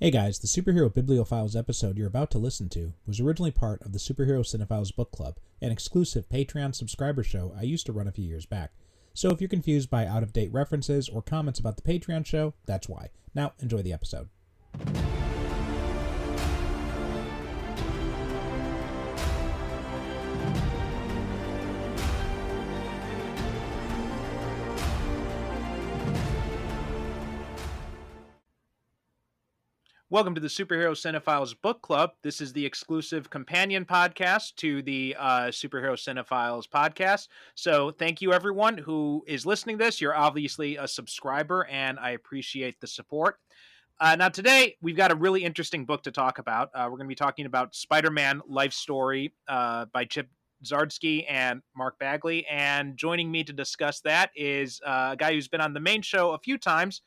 Hey guys, the Superhero Bibliophiles episode you're about to listen to was originally part of the Superhero Cinephiles Book Club, an exclusive Patreon subscriber show I used to run a few years back. So if you're confused by out-of-date references or comments about the Patreon show, that's why. Now, enjoy the episode. Welcome to the Superhero Cinephiles Book Club. This is the exclusive companion podcast to the Superhero Cinephiles podcast. So thank you, everyone who is listening to this. You're obviously a subscriber, and I appreciate the support. Now, today, we've got a really interesting book to talk about. We're going to be talking about Spider-Man Life Story by Chip Zdarsky and Mark Bagley. And joining me to discuss that is a guy who's been on the main show a few times.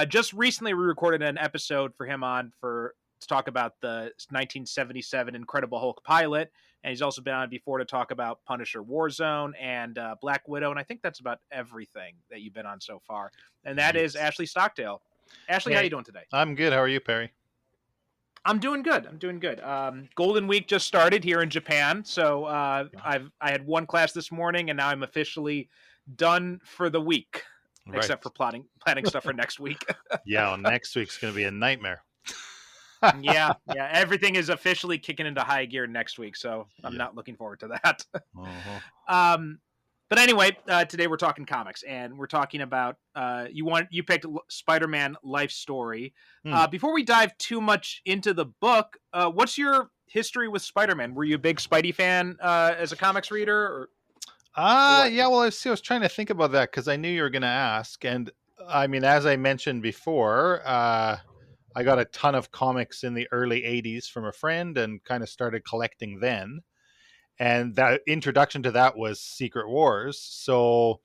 Just recently, we recorded an episode for him to talk about the 1977 Incredible Hulk pilot, and he's also been on before to talk about Punisher Warzone and Black Widow, and I think that's about everything that you've been on so far. And that is Ashley Stockdale. Ashley, how are you doing today? I'm good. How are you, Perry? I'm doing good. Golden Week just started here in Japan, so I had one class this morning, and now I'm officially done for the week. Right. Except for planning stuff for next week. Yeah, well, next week's going to be a nightmare. yeah. Everything is officially kicking into high gear next week, so I'm not looking forward to that. But anyway, today we're talking comics, and we're talking about you picked Spider-Man Life Story. Before we dive too much into the book, what's your history with Spider-Man? Were you a big Spidey fan as a comics reader? Or? Yeah, well, I was trying to think about that because I knew you were going to ask. And I mean, as I mentioned before, I got a ton of comics in the early 80s from a friend and kind of started collecting then. And that introduction to that was Secret Wars. So,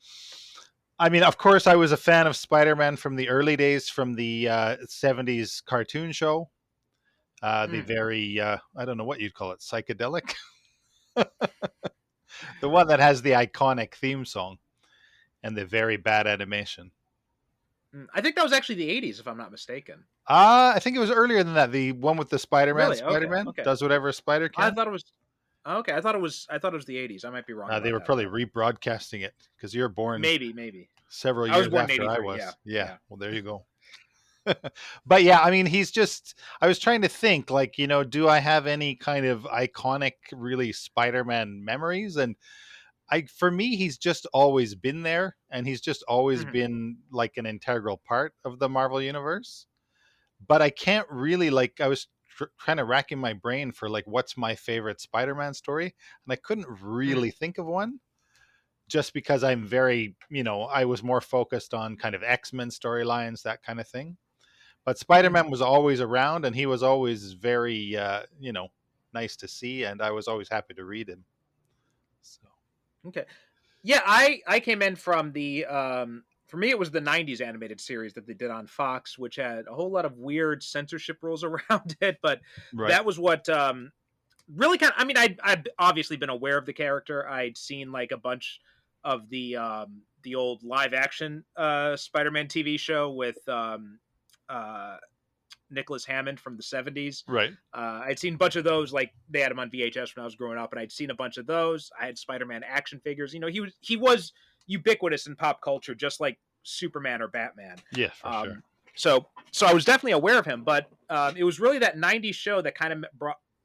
I mean, of course, I was a fan of Spider-Man from the early days from the 70s cartoon show. The very, I don't know what you'd call it, psychedelic. The one that has the iconic theme song and the very bad animation. I think that was actually the 80s, if I'm not mistaken. I think it was earlier than that. The one with the Spider-Man. Really? Spider-Man okay. does whatever a spider can. I thought it was the 80s. I might be wrong. They were probably rebroadcasting it because you're born maybe several years after I was. Yeah. Well, there you go. But yeah, I mean, I was trying to think, like, do I have any kind of iconic, really Spider-Man memories? And for me, he's just always been there, and he's just always been like an integral part of the Marvel universe. But I can't really, like, I was kind of racking my brain for like, what's my favorite Spider-Man story? And I couldn't really think of one. Just because I'm very, I was more focused on kind of X-Men storylines, that kind of thing. But Spider-Man was always around, and he was always very, nice to see, and I was always happy to read him. So, okay, yeah, I came in from the for me it was the '90s animated series that they did on Fox, which had a whole lot of weird censorship rules around it, but that was what really kind of. I mean, I'd obviously been aware of the character. I'd seen like a bunch of the old live action Spider-Man TV show with. Nicholas Hammond from the 70s. Right. I'd seen a bunch of those, like they had him on VHS when I was growing up, and I'd seen a bunch of those. I had Spider-Man action figures. He was ubiquitous in pop culture, just like Superman or Batman. Yeah, for sure. So I was definitely aware of him, but it was really that 90s show that kind of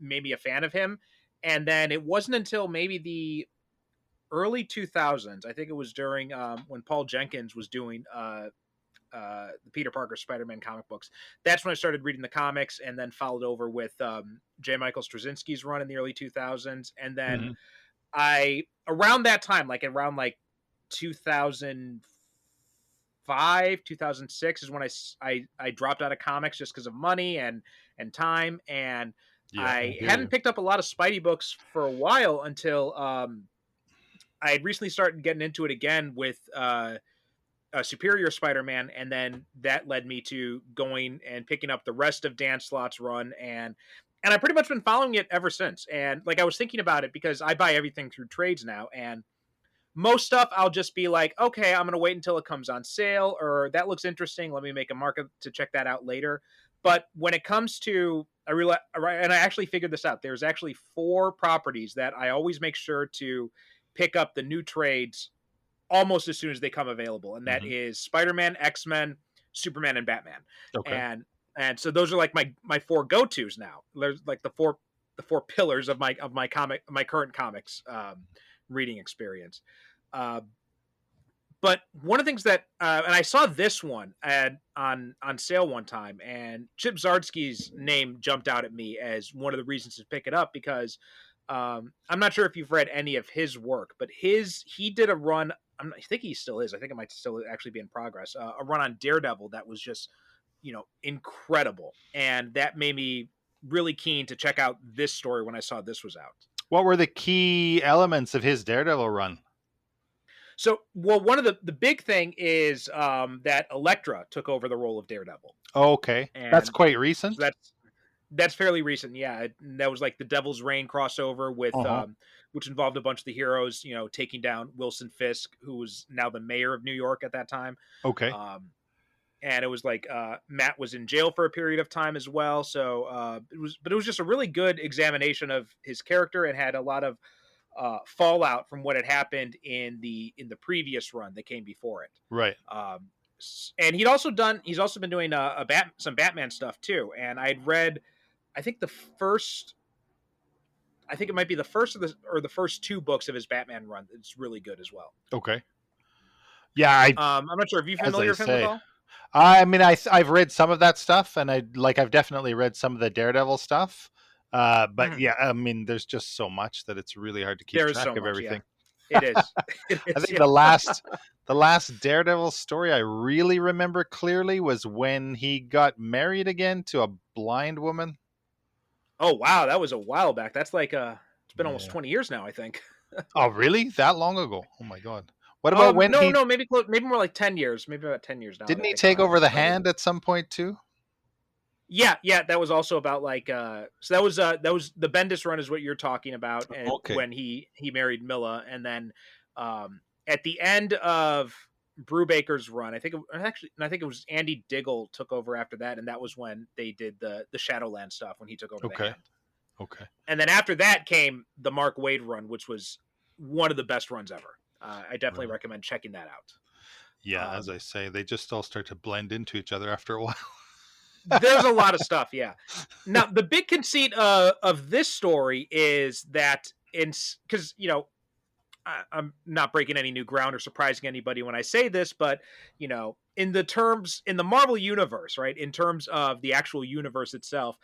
made me a fan of him. And then it wasn't until maybe the early 2000s, I think it was during when Paul Jenkins was doing the Peter Parker Spider-Man comic books. That's when I started reading the comics, and then followed over with J. Michael Straczynski's run in the early 2000s. And then around that time, like around like 2005, 2006 is when I dropped out of comics just because of money and time. And I hadn't picked up a lot of Spidey books for a while until I had recently started getting into it again with Superior Spider-Man, and then that led me to going and picking up the rest of Dan Slott's run, and I've pretty much been following it ever since. And like I was thinking about it because I buy everything through trades now, and most stuff I'll just be like, okay, I'm going to wait until it comes on sale, or that looks interesting, let me make a mark to check that out later. But when it comes to, and I actually figured this out. There's actually 4 properties that I always make sure to pick up the new trades almost as soon as they come available, and that is Spider-Man, X-Men, Superman, and Batman. Okay. And so those are like my 4 go-tos now. There's like the four pillars of my current comics reading experience. But one of the things that, and I saw this one on sale one time, and Chip Zdarsky's name jumped out at me as one of the reasons to pick it up, because I'm not sure if you've read any of his work, but he did a run. I think he still is. I think it might still actually be in progress. A run on Daredevil that was just, incredible, and that made me really keen to check out this story when I saw this was out. What were the key elements of his Daredevil run? So, well, one of the big thing is that Elektra took over the role of Daredevil. Oh, okay. And that's quite recent. So that's fairly recent. Yeah, that was like the Devil's Reign crossover with which involved a bunch of the heroes, taking down Wilson Fisk, who was now the mayor of New York at that time. Okay. And it was like Matt was in jail for a period of time as well. So it was just a really good examination of his character, and had a lot of fallout from what had happened in the previous run that came before it. Right. And he's also been doing some Batman stuff too. And I'd read, I think it might be the first the first 2 books of his Batman run. It's really good as well. Okay. Yeah. I'm not sure if you're familiar with him at all. I mean, I've read some of that stuff, and I've definitely read some of the Daredevil stuff. But yeah, I mean, there's just so much that it's really hard to keep track of everything. Yeah. It is. I think the last Daredevil story I really remember clearly was when he got married again to a blind woman. Oh wow, that was a while back. That's like it's been almost 20 years now, I think. Oh really? That long ago? Oh my god. What about when maybe more like 10 years. Maybe about 10 years now. Didn't he take over the Hand at some point too? Yeah, that was also about like so that was the Bendis run is what you're talking about, and when he married Milla, and then at the end of Brubaker's run, I think it was Andy Diggle took over after that, and that was when they did the Shadowland stuff when he took over the Hand. Okay. And then after that came the Mark Waid run, which was one of the best runs ever. I definitely recommend checking that out. Yeah, as I say, they just all start to blend into each other after a while. There's a lot of stuff, yeah. Now, the big conceit of this story is that because I'm not breaking any new ground or surprising anybody when I say this, but in the Marvel universe, right, in terms of the actual universe itself,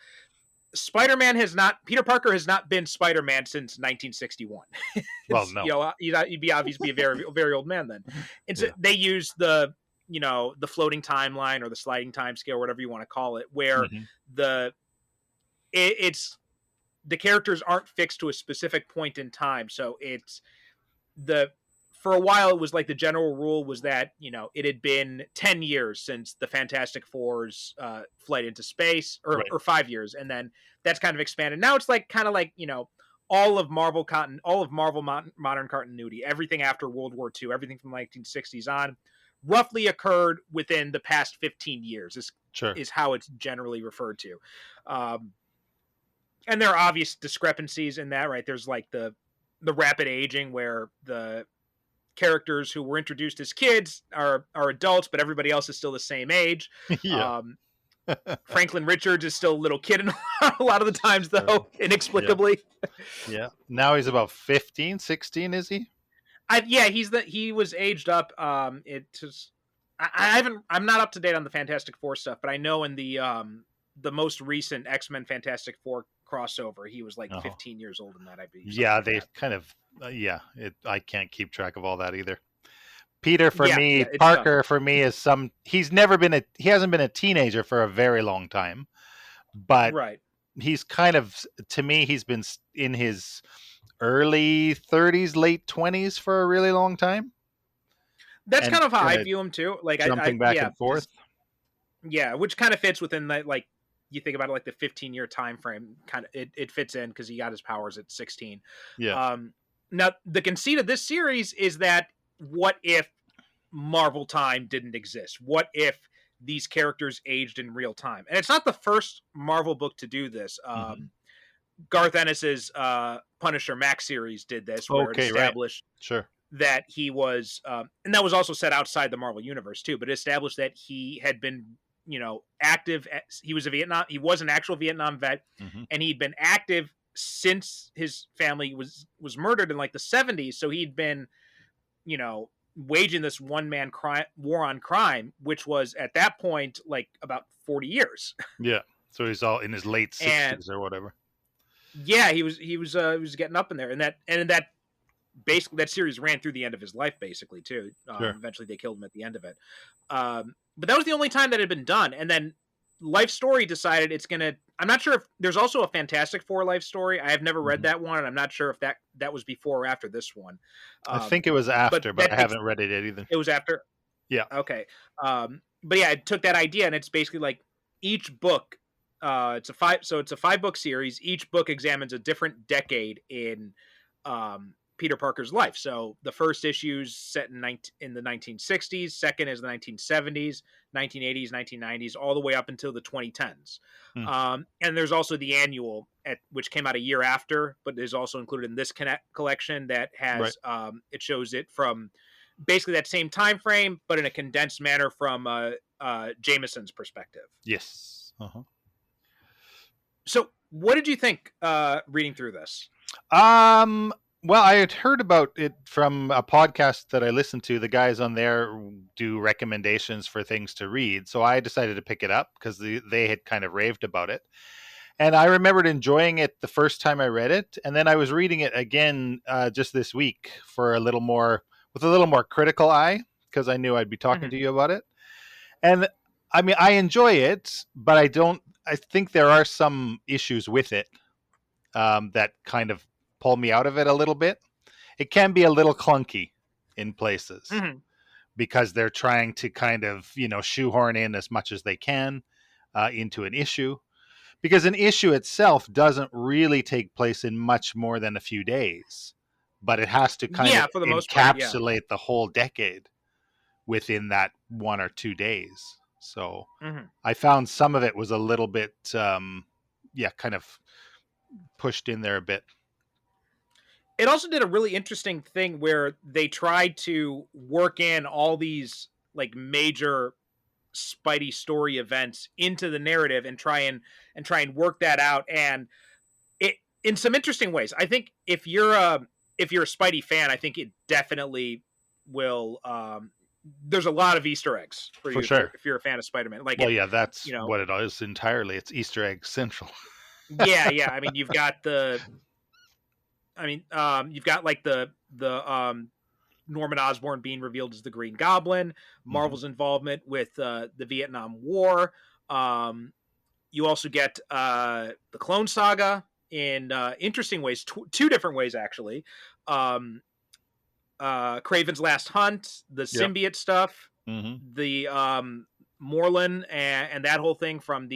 Peter Parker has not been Spider-Man since 1961. Well, no. He'd be obviously a very, very old man then. And so they use the floating timeline or the sliding time scale, whatever you want to call it, where the characters aren't fixed to a specific point in time. So for a while, it was like the general rule was that, it had been 10 years since the Fantastic Four's flight into space, or 5 years. And then that's kind of expanded. Now it's like kind of like, all of Marvel modern continuity, everything after World War II, everything from the 1960s on, roughly occurred within the past 15 years is how it's generally referred to. And there are obvious discrepancies in that, right? There's like the rapid aging where the characters who were introduced as kids are adults, but everybody else is still the same age. Yeah. Franklin Richards is still a little kid in a lot of the times, though, inexplicably. Yeah. Now he's about 15, 16, is he? He was aged up. I'm not up to date on the Fantastic Four stuff, but I know in the most recent X-Men Fantastic Four crossover, he was like 15 years old in that, I believe. Yeah, they kind of I can't keep track of all that either. Peter for me, Parker for me is he hasn't been a teenager for a very long time, but he's kind of, to me, he's been in his early 30s, late 20s for a really long time. That's kind of how I view him too. Like jumping back and forth. Yeah, which kind of fits within that, like, you think about it, like the 15-year time frame, kind of it fits in because he got his powers at 16. Yeah. Now the conceit of this series is that what if Marvel time didn't exist? What if these characters aged in real time. And it's not the first Marvel book to do this. Garth Ennis's Punisher Max series did this, where it established that he was, and that was also set outside the Marvel universe too, but it established that he had been, active. He was an actual Vietnam vet, and he'd been active since his family was murdered in like the 70s. So he'd been, waging this one-man war on crime, which was at that point like about 40 years. Yeah. So he's all in his late 60s or whatever. Yeah, he was getting up in there, and that basically that series ran through the end of his life, basically too. Eventually, they killed him at the end of it. But that was the only time that had been done. And then Life Story decided it's gonna. I'm not sure if there's also a Fantastic Four Life Story. I have never read that one, and I'm not sure if that was before or after this one. I think it was after, but I haven't read it yet either. It was after. Yeah. Okay. But yeah, it took that idea, and it's basically like each book. It's a 5-book series. Each book examines a different decade in Peter Parker's life. So the first issue's set in the 1960s, second is the 1970s, 1980s, 1990s, all the way up until the 2010s. And there's also the annual, which came out a year after, but is also included in this collection that has it shows it from basically that same time frame, but in a condensed manner from Jameson's perspective. Yes. So what did you think reading through this? Well, I had heard about it from a podcast that I listened to. The guys on there do recommendations for things to read. So I decided to pick it up because they had kind of raved about it. And I remembered enjoying it the first time I read it. And then I was reading it again just this week with a little more critical eye, because I knew I'd be talking to you about it. And I mean, I enjoy it, but I think there are some issues with it that kind of pull me out of it a little bit. It can be a little clunky in places because they're trying to kind of, shoehorn in as much as they can into an issue, because an issue itself doesn't really take place in much more than a few days, but it has to kind of for the most encapsulate the whole decade within that 1 or 2 days. So I found some of it was a little bit, kind of pushed in there a bit. It also did a really interesting thing where they tried to work in all these like major Spidey story events into the narrative and try and work that out, and it in some interesting ways. I think if you're a Spidey fan, I think it definitely will. There's a lot of Easter eggs for you sure. if you're a fan of Spider-Man. Like, that's what it is entirely. It's Easter egg central. yeah. I mean, you've got like the Norman Osborn being revealed as the Green Goblin, Marvel's involvement with the Vietnam War. You also get the Clone Saga in interesting ways, two different ways actually. Kraven's Last Hunt, the symbiote stuff, the Morlun and that whole thing from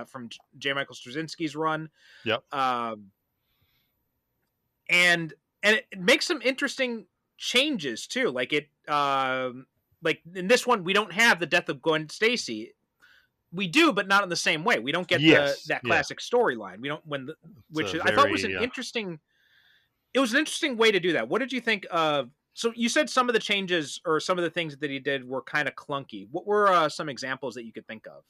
from J. Michael Straczynski's run. And it makes some interesting changes too. Like like in this one, we don't have the death of Gwen Stacy. We do, but not in the same way. We don't get that classic storyline. We don't I thought was an interesting. It was an interesting way to do that. What did you think of? So you said some of the changes or some of the things that he did were kind of clunky. What were some examples that you could think of?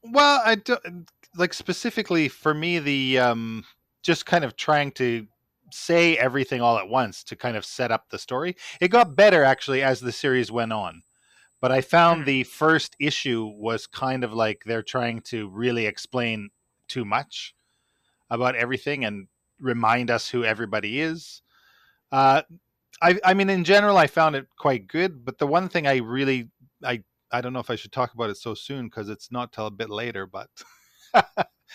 Well, I don't like specifically for me the just kind of trying to say everything all at once to kind of set up the story. It got better actually as the series went on. But I found the first issue was kind of like they're trying to really explain too much about everything and remind us who everybody is. I mean, in general, I found it quite good. But the one thing I don't know if I should talk about it so soon because it's not till a bit later, but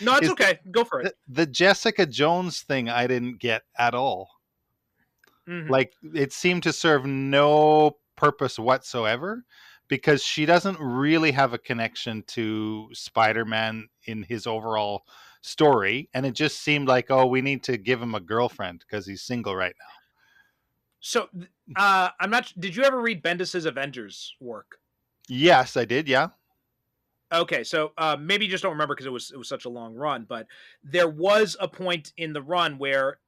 no, it's okay. Go for it. The Jessica Jones thing I didn't get at all. Like it seemed to serve no purpose whatsoever because she doesn't really have a connection to Spider-Man in his overall story. And it just seemed like, oh, we need to give him a girlfriend because he's single right now. So did you ever read Bendis's Avengers work? Yes, I did. Yeah. Okay, so maybe you just don't remember because it was such a long run, but there was a point in the run where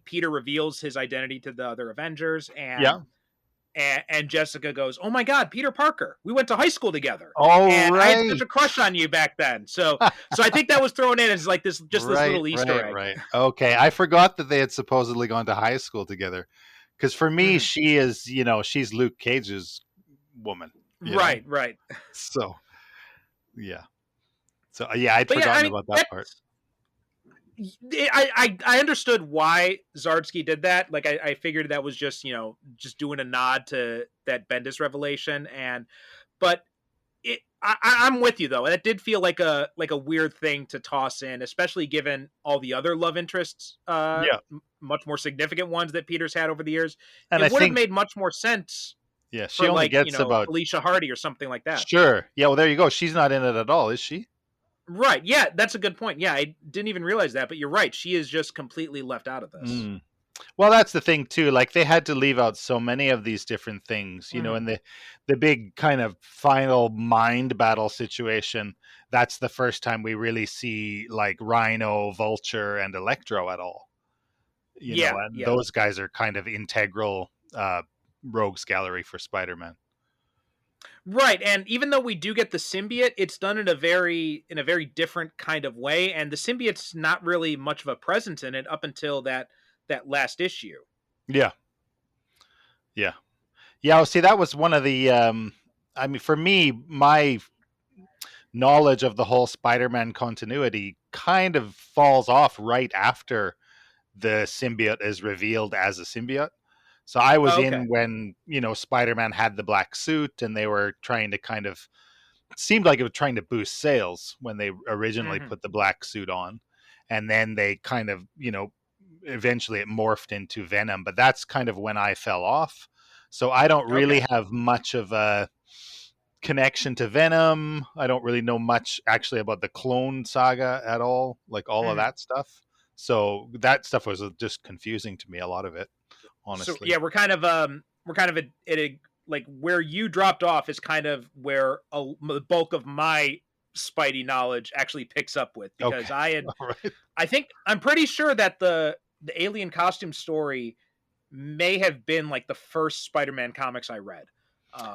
Peter reveals his identity to the other Avengers, Yeah. and Jessica goes, "Oh my God, Peter Parker! We went to high school together, All and I had such right. a crush on you back then." So I think that was thrown in as like this Right, little Easter right, egg. right. Okay, I forgot that they had supposedly gone to high school together. Because for me, Mhm. she is, she's Luke Cage's woman. You know, Right, right. so yeah, so yeah, I'd But yeah, I forgotten mean about that part. that's I understood why Zardsky did that. Like I figured that was just just doing a nod to that Bendis revelation, but I'm with you though. It did feel like a weird thing to toss in, especially given all the other love interests, Yeah, much more significant ones that Peter's had over the years. and It I would have think made much more sense yeah, she for only like gets about Felicia Hardy or something like that. sure. Yeah, well, there you go. She's not in it at all, is she? Right? Yeah, that's a good point. Yeah, I didn't even realize that, but you're right. She is just completely left out of this. Mm. Well, that's the thing too. Like they had to leave out so many of these different things, Mhm. in the big kind of final mind battle situation. That's the first time we really see like Rhino, Vulture, and Electro at all. Yeah, And yeah. those guys are kind of integral rogues gallery for Spider-Man. Right, and even though we do get the symbiote, it's done in a very different kind of way, and the symbiote's not really much of a presence in it up until that last issue. Yeah, yeah, yeah. Well, see, that was one of the. I mean, for me, my knowledge of the whole Spider-Man continuity kind of falls off right after the symbiote is revealed as a symbiote. So I was Oh, okay. in when, Spider-Man had the black suit and they were trying to kind of seemed like it was trying to boost sales when they originally Hmm. put the black suit on. And then they kind of, eventually it morphed into Venom, but that's kind of when I fell off. So I don't Okay. really have much of a connection to Venom. I don't really know much actually about the Clone Saga at all, like all of Hmm. that stuff. So that stuff was just confusing to me, a lot of it, So honestly. yeah, we're kind of at a like where you dropped off is kind of where the bulk of my Spidey knowledge actually picks up with, because Okay. All right. I'm pretty sure that the alien costume story may have been like the first Spider-Man comics I read.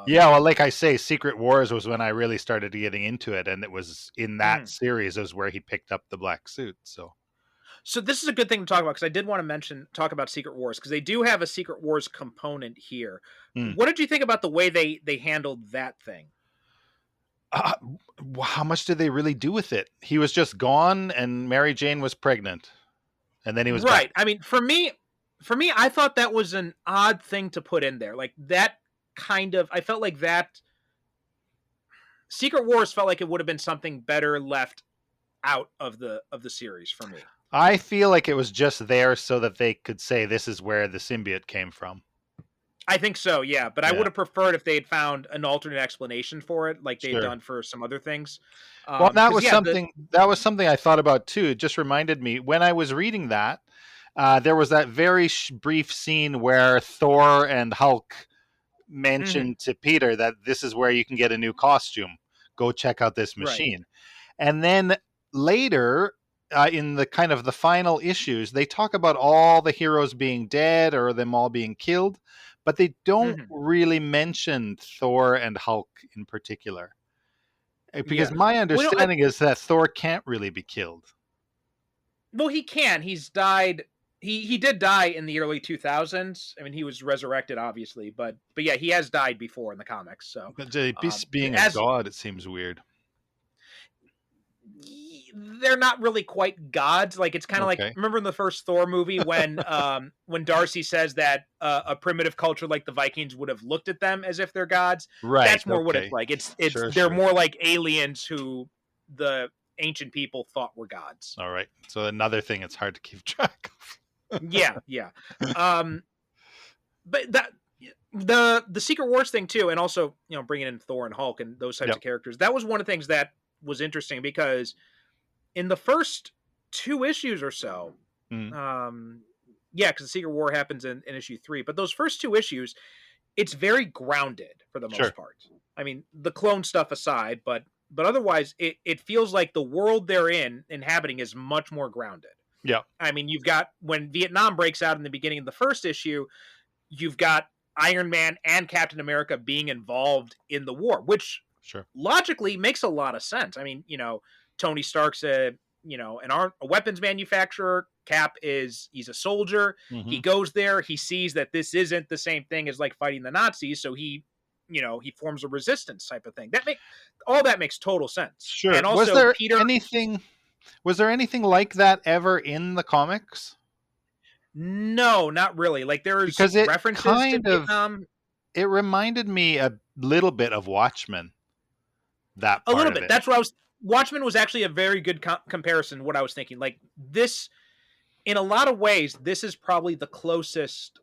Yeah, well, like I say, Secret Wars was when I really started getting into it, and it was in that Mhm. series is where he picked up the black suit. So So this is a good thing to talk about, because I did want to talk about Secret Wars, because they do have a Secret Wars component here. hmm. What did you think about the way they handled that thing? uh, how much did they really do with it? He was just gone, and Mary Jane was pregnant, and then he was back. Right. I mean, for me, I thought that was an odd thing to put in there. Like that I felt like that Secret Wars felt like it would have been something better left out of the series for me. I feel like it was just there so that they could say this is where the symbiote came from. I think so, yeah. But I would Yeah, have preferred if they had found an alternate explanation for it, like they'd sure. done for some other things. Well, that Because was yeah, the something I thought about too. It just reminded me when I was reading that there was that very brief scene where Thor and Hulk mhm, mentioned to Peter that this is where you can get a new costume. Go check out this right. machine. And then later, in the kind of the final issues, they talk about all the heroes being dead or them all being killed, but they don't Mhm, really mention Thor and Hulk in particular. Because yeah. my Well, no, understanding is that Thor can't really be killed. he can. He's died. He did die in the early 2000s. I mean, he was resurrected, obviously, but yeah, he has died before in the comics. So, But um, being a as god, it seems weird. they're not really quite gods. Like it's kind of like, Okay. remember in the first Thor movie when Darcy says that a primitive culture like the Vikings would have looked at them as if they're gods. Right. That's more what it's Okay. like. It's Sure. they're Sure. more like aliens who the ancient people thought were gods. All right. So another thing it's hard to keep track of. Yeah, yeah. Um, but that the Secret Wars thing too, and also bringing in Thor and Hulk and those types Yep. of characters. That was one of the things that was interesting, because in the first two issues or so, Mm. yeah, because the Secret War happens in issue 3, but those first two issues, it's very grounded for the most part. I mean, the clone stuff aside, but otherwise it feels like the world they're inhabiting is much more grounded. Yeah. I mean, you've got, when Vietnam breaks out in the beginning of the first issue, you've got Iron Man and Captain America being involved in the war, which logically makes a lot of sense. I mean, Tony Stark's a weapons manufacturer. Cap he's a soldier. Mm-hmm. He goes there. He sees that this isn't the same thing as like fighting the Nazis. So he forms a resistance type of thing. All that makes total sense. Sure. And also, was there anything like that ever in the comics? No, not really. Like, there's references to Vietnam. It reminded me a little bit of Watchmen. That part a little bit. It. That's what Watchmen was actually a very good comparison. What I was thinking, like this, in a lot of ways, this is probably the closest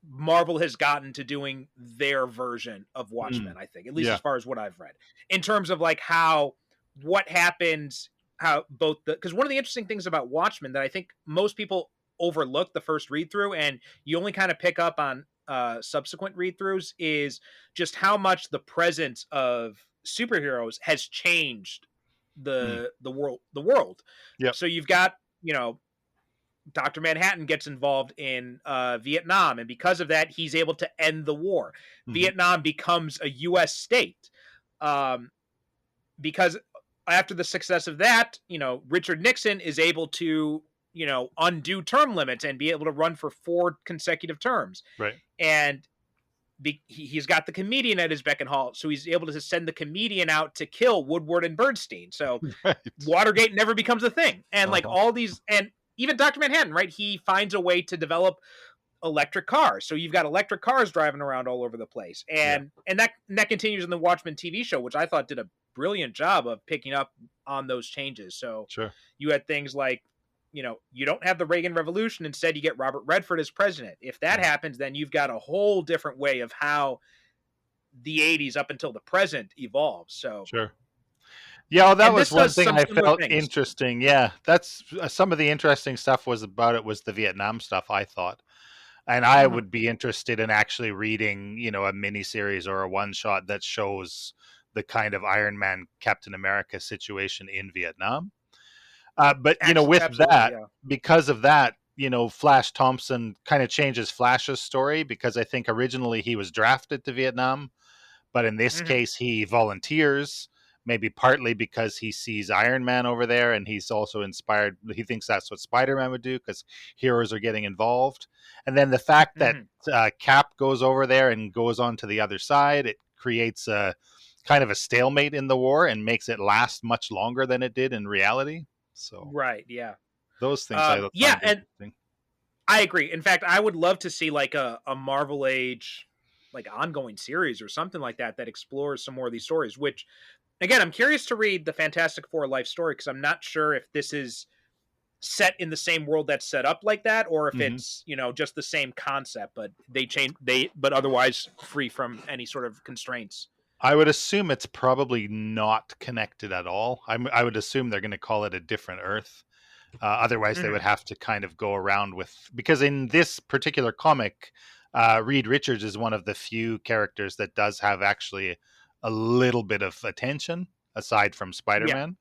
Marvel has gotten to doing their version of Watchmen. I think, at least as far as what I've read, in terms of like what happens, because one of the interesting things about Watchmen that I think most people overlook the first read through, and you only kind of pick up on subsequent read throughs, is just how much the presence of superheroes has changed the world. Yep. So you've got, Dr. Manhattan gets involved in Vietnam, and because of that, he's able to end the war. Vietnam becomes a U.S. state because after the success of that, Richard Nixon is able to undo term limits and be able to run for 4 consecutive terms. Right. And he's got the comedian at his beck and call, so he's able to send the comedian out to kill Woodward and Bernstein. So Watergate never becomes a thing. And like all these, and even Dr. Manhattan, right? He finds a way to develop electric cars. So you've got electric cars driving around all over the place. And that continues in the Watchmen TV show, which I thought did a brilliant job of picking up on those changes. So you had things like, you don't have the Reagan Revolution. Instead, you get Robert Redford as president. If that happens, then you've got a whole different way of how the 80s up until the present evolves. So yeah, well, that was one thing I felt interesting. Yeah, that's some of the interesting stuff was the Vietnam stuff, I thought. And I would be interested in actually reading, a miniseries or a one-shot that shows the kind of Iron Man, Captain America situation in Vietnam. But, because of that, Flash Thompson kind of changes Flash's story, because I think originally he was drafted to Vietnam, but in this case he volunteers, maybe partly because he sees Iron Man over there and he's also inspired. He thinks that's what Spider-Man would do because heroes are getting involved. And then the fact that Cap goes over there and goes on to the other side, it creates a kind of a stalemate in the war and makes it last much longer than it did in reality. So those things I find interesting. I agree. In fact, I would love to see like a Marvel Age like ongoing series or something like that explores some more of these stories, which again, I'm curious to read the Fantastic Four life story, because I'm not sure if this is set in the same world that's set up like that, or if it's, just the same concept, but but otherwise free from any sort of constraints. I would assume it's probably not connected at all. I would assume they're going to call it a different Earth. Otherwise, they would have to kind of go around because in this particular comic, Reed Richards is one of the few characters that does have actually a little bit of attention aside from Spider-Man.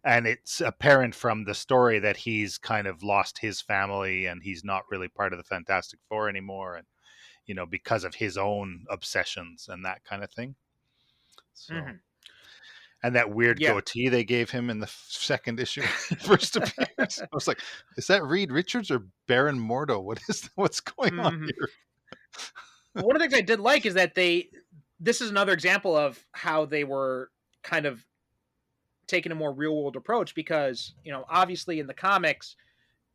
And it's apparent from the story that he's kind of lost his family and he's not really part of the Fantastic Four anymore. And, because of his own obsessions and that kind of thing. So, and that weird goatee they gave him in the second issue, first appearance. I was like, is that Reed Richards or Baron Mordo? What's going on here? One of the things I did like is that this is another example of how they were kind of taking a more real world approach, because, obviously in the comics,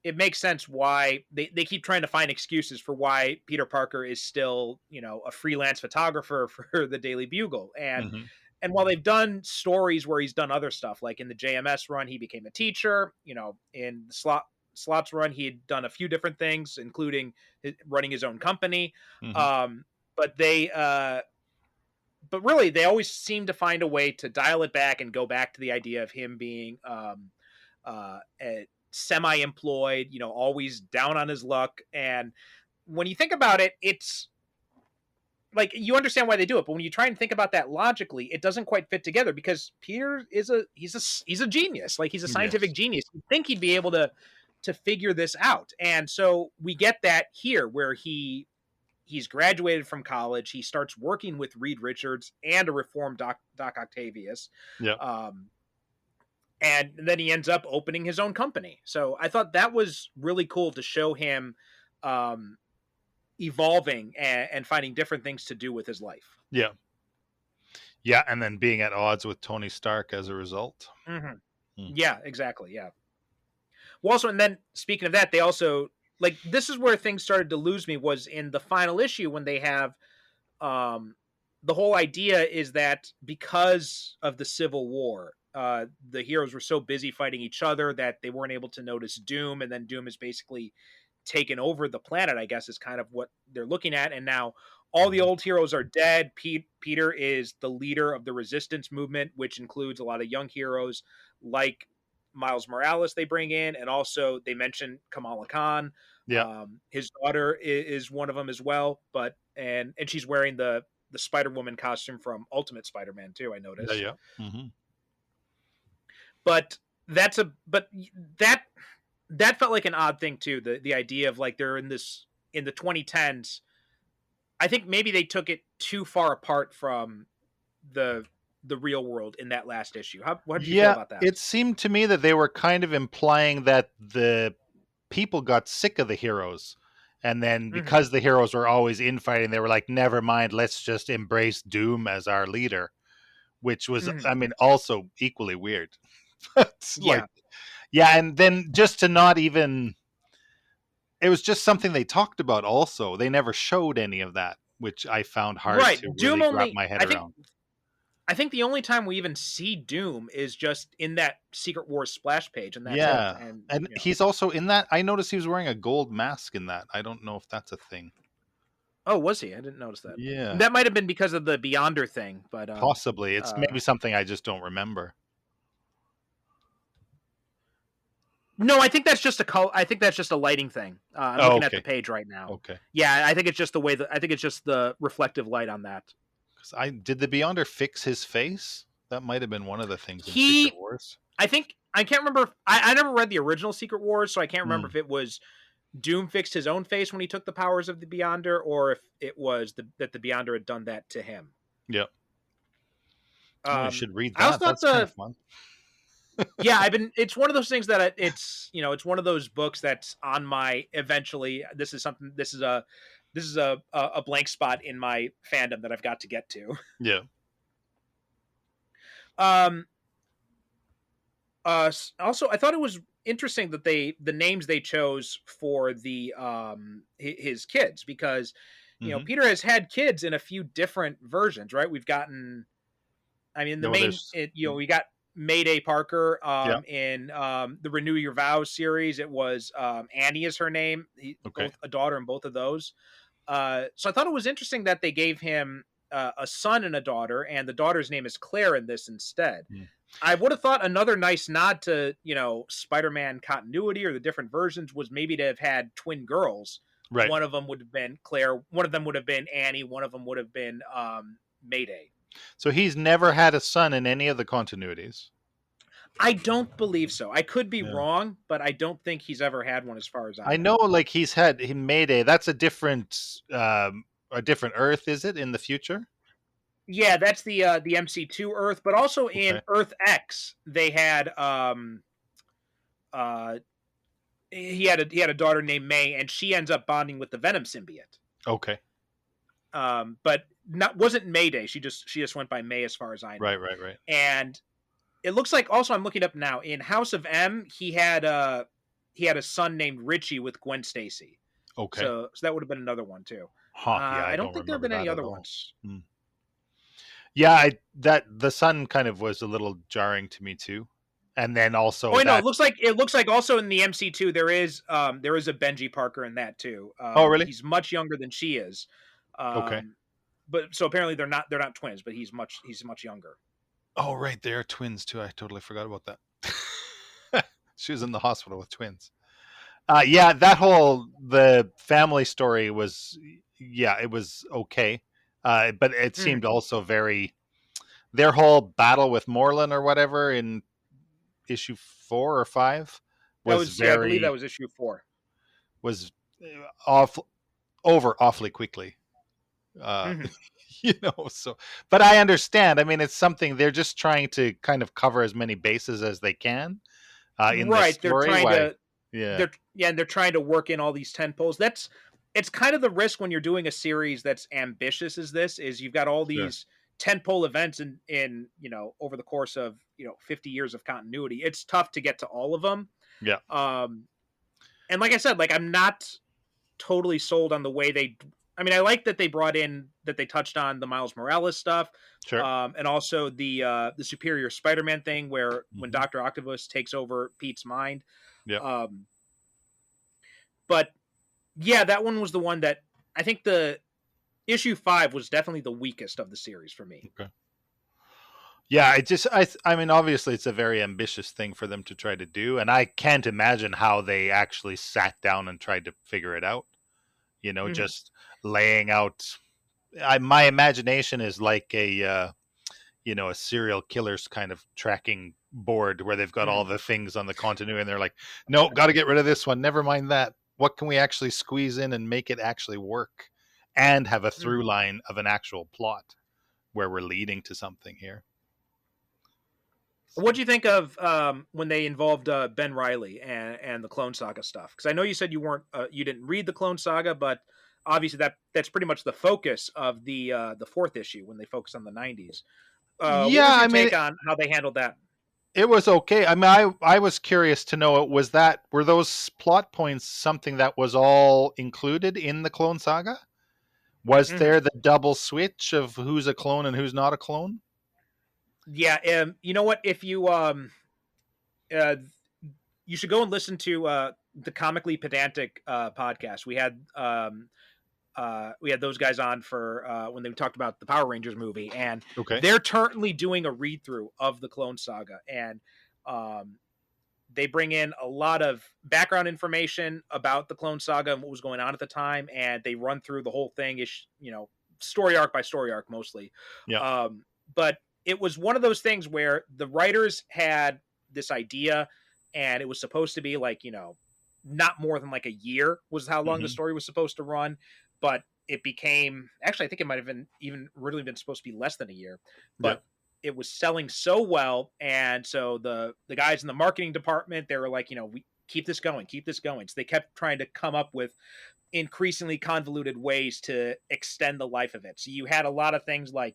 it makes sense why they keep trying to find excuses for why Peter Parker is still, a freelance photographer for the Daily Bugle. And while they've done stories where he's done other stuff, like in the JMS run, he became a teacher, in the Slots run, he had done a few different things, including running his own company. But really, they always seem to find a way to dial it back and go back to the idea of him being semi-employed, always down on his luck. And when you think about it, it's like, you understand why they do it, but when you try and think about that logically, it doesn't quite fit together, because Peter is he's a genius. Like, he's a scientific genius. You'd think he'd be able to figure this out. And so we get that here, where he's graduated from college. He starts working with Reed Richards and a reformed Doc Octavius. Yeah. And then he ends up opening his own company. So I thought that was really cool to show him evolving and finding different things to do with his life. Yeah. Yeah, and then being at odds with Tony Stark as a result. Yeah, exactly. Yeah. Well, also, and then speaking of that, they also, like, this is where things started to lose me, was in the final issue, when they have the whole idea is that because of the Civil War, the heroes were so busy fighting each other that they weren't able to notice Doom, and then Doom is basically taken over the planet, I guess, is kind of what they're looking at. And now all the old heroes are dead. Peter is the leader of the resistance movement, which includes a lot of young heroes like Miles Morales they bring in, and also they mention Kamala Khan. Yeah. His daughter is one of them as well, but and she's wearing the Spider-Woman costume from Ultimate Spider-Man too, I noticed. Yeah. But that felt like an odd thing too. The idea of, like, they're in the 2010s. I think maybe they took it too far apart from the real world in that last issue. What did you feel about that? It seemed to me that they were kind of implying that the people got sick of the heroes, and then because the heroes were always infighting, they were like, never mind, let's just embrace Doom as our leader, which was I mean, also equally weird. Like, yeah, and then just to not even, it was just something they talked about. Also, they never showed any of that, which I found hard to Doom really wrap my head around. I think the only time we even see Doom is just in that Secret Wars splash page, and that's it. And he's also in that. I noticed he was wearing a gold mask in that. I don't know if that's a thing. Oh, was he? I didn't notice that. Yeah, that might have been because of the Beyonder thing, but possibly it's maybe something I just don't remember. No, I think that's just a lighting thing. I'm looking at the page right now. Okay. Yeah, I think it's just the reflective light on that. Did the Beyonder fix his face? That might have been one of the things in Secret Wars. I can't remember. I never read the original Secret Wars, so I can't remember if it was Doom fixed his own face when he took the powers of the Beyonder, or if it was that the Beyonder had done that to him. Yep. You should read that. That's kind of fun. Yeah, it's one of those things that it's one of those books that's on my eventually. This is a blank spot in my fandom that I've got to get to. Yeah. Also, I thought it was interesting that the names they chose for the his kids, because Peter has had kids in a few different versions, right? We've gotten, we got Mayday Parker in the Renew Your Vows series. It was Annie is her name. Both a daughter in both of those. So I thought it was interesting that they gave him a son and a daughter, and the daughter's name is Claire in this instead. I would have thought another nice nod to Spider-Man continuity or the different versions was maybe to have had twin girls. Right. One of them would have been Claire. One of them would have been Annie. One of them would have been Mayday. So he's never had a son in any of the continuities? I don't believe so. I could be wrong, but I don't think he's ever had one as far as I know. Like, he's had Mayday. That's a different Earth, is it, in the future? Yeah, that's the MC2 Earth, but also in Earth X, they had he had a daughter named May, and she ends up bonding with the Venom symbiote. Okay. But wasn't Mayday. She just went by May as far as I know. Right. And it looks like, also, I'm looking up now, in House of M, he had a son named Richie with Gwen Stacy. Okay. So that would have been another one too. I don't think there have been any other ones. Yeah, the son kind of was a little jarring to me too. And then also, it looks like also in the MC2 there is a Benji Parker in that too. Oh, really? He's much younger than she is. But so apparently they're not twins, but he's much younger. Oh, right, they're twins too. I totally forgot about that. She was in the hospital with twins. The family story was, it was okay. But it seemed also very, their whole battle with Morlun or whatever in issue 4 or 5 was I believe that was issue 4. Was awfully quickly. So, but I understand. I mean, it's something they're just trying to kind of cover as many bases as they can in this story. They're trying to work in all these tentpoles. It's kind of the risk when you're doing a series that's ambitious as this is. You've got all these tentpole events in over the course of 50 years of continuity. It's tough to get to all of them. Yeah. And like I said, like I'm not totally sold on the way they. I mean, I like that they touched on the Miles Morales stuff, and also the Superior Spider-Man thing, where when Dr. Octopus takes over Pete's mind. Yeah. But yeah, that one was the one that I think the issue 5 was definitely the weakest of the series for me. Okay. Yeah, I mean, obviously it's a very ambitious thing for them to try to do, and I can't imagine how they actually sat down and tried to figure it out. Just laying out. My imagination is like a serial killer's kind of tracking board where they've got all the things on the continuity, and they're like, no, got to get rid of this one. Never mind that. What can we actually squeeze in and make it actually work and have a through line of an actual plot where we're leading to something here? What do you think of when they involved Ben Reilly and the Clone Saga stuff? Because I know you said you didn't read the Clone Saga, but obviously that's pretty much the focus of the 4th issue when they focus on the 90s. What was your take on how they handled that? It was okay. I mean, I was curious to know, were those plot points something that was all included in the Clone Saga? Was there the double switch of who's a clone and who's not a clone? Yeah, you know what? If you you should go and listen to the Comically Pedantic podcast. We had those guys on for when they talked about the Power Rangers movie, and they're currently doing a read through of the Clone Saga, and they bring in a lot of background information about the Clone Saga and what was going on at the time, and they run through the whole thing, story arc by story arc mostly. Yeah. But it was one of those things where the writers had this idea, and it was supposed to be like, not more than like a year was how long the story was supposed to run. But it became, actually, I think it might have been even really been supposed to be less than a year, but it was selling so well. And so the guys in the marketing department, they were like, we keep this going. So they kept trying to come up with increasingly convoluted ways to extend the life of it. So you had a lot of things like,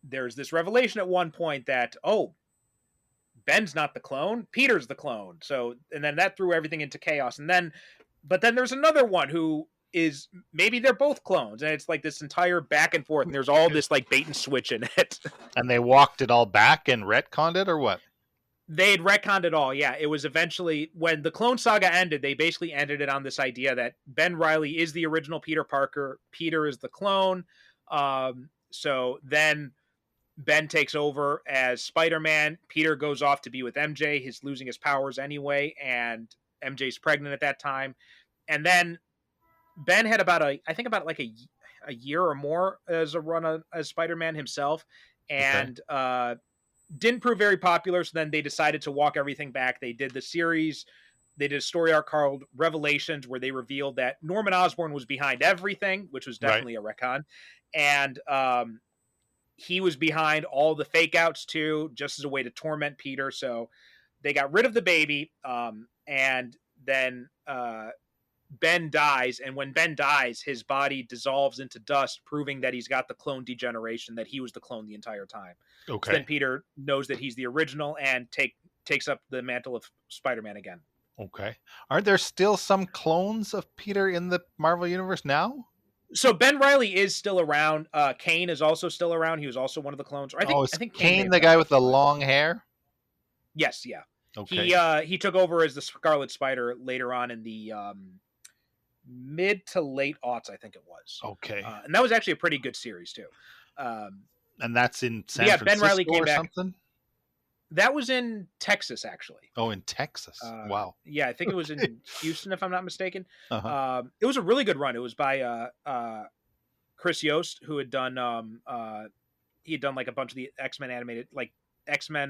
there's this revelation at one point that, Ben's not the clone, Peter's the clone. So, and then that threw everything into chaos. But then there's another one who is, maybe they're both clones. And it's like this entire back and forth. And there's all this like bait and switch in it. And they walked it all back and retconned it, or what? They had retconned it all. Yeah. It was eventually, when the Clone Saga ended, they basically ended it on this idea that Ben Reilly is the original Peter Parker. Peter is the clone. So then Ben takes over as Spider-Man. Peter goes off to be with MJ. He's losing his powers anyway, and MJ's pregnant at that time. And then Ben had about a year or more as a run as Spider-Man himself, and didn't prove very popular. So then they decided to walk everything back. They did the series. They did a story arc called Revelations, where they revealed that Norman Osborn was behind everything, which was definitely a retcon. And he was behind all the fake outs too, just as a way to torment Peter. So they got rid of the baby. And then Ben dies. And when Ben dies, his body dissolves into dust, proving that he's got the clone degeneration, that he was the clone the entire time. Okay. So then Peter knows that he's the original and takes up the mantle of Spider-Man again. Okay. Aren't there still some clones of Peter in the Marvel Universe now? So Ben Reilly is still around. Kane is also still around. He was also one of the clones. I think Kane the guy with the long hair? Yes, yeah. Okay. He took over as the Scarlet Spider later on in the mid to late aughts, I think it was. Okay. And that was actually a pretty good series too. And that's in San Francisco Ben Reilly came back. Something? That was in Texas, actually. Oh, in Texas. Wow. Yeah, I think it was in Houston, if I'm not mistaken. Uh-huh. It was a really good run. It was by Chris Yost, who had done he had done like a bunch of the X-Men animated, like X-Men.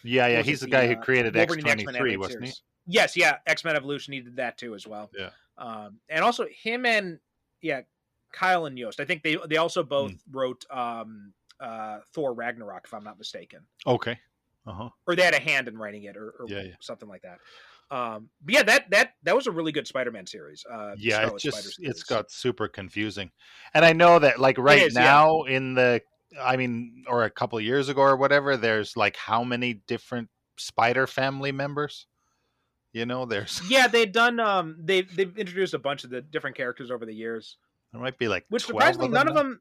He's the guy who created Wolverine X-Men X-23, animated wasn't series. Yes, yeah, X-Men Evolution. He did that too as well. he? Yeah. And also him and Kyle and Yost. I think they also both wrote Thor Ragnarok, if I'm not mistaken. Okay. Or they had a hand in writing it, or something like that. But yeah, that was a really good Spider-Man series. It's got super confusing, and I know that like now in the, I mean, or a couple of years ago or whatever, there's like how many different Spider family members? You know, there's they've done they've introduced a bunch of the different characters over the years. There might be like which surprisingly none of them.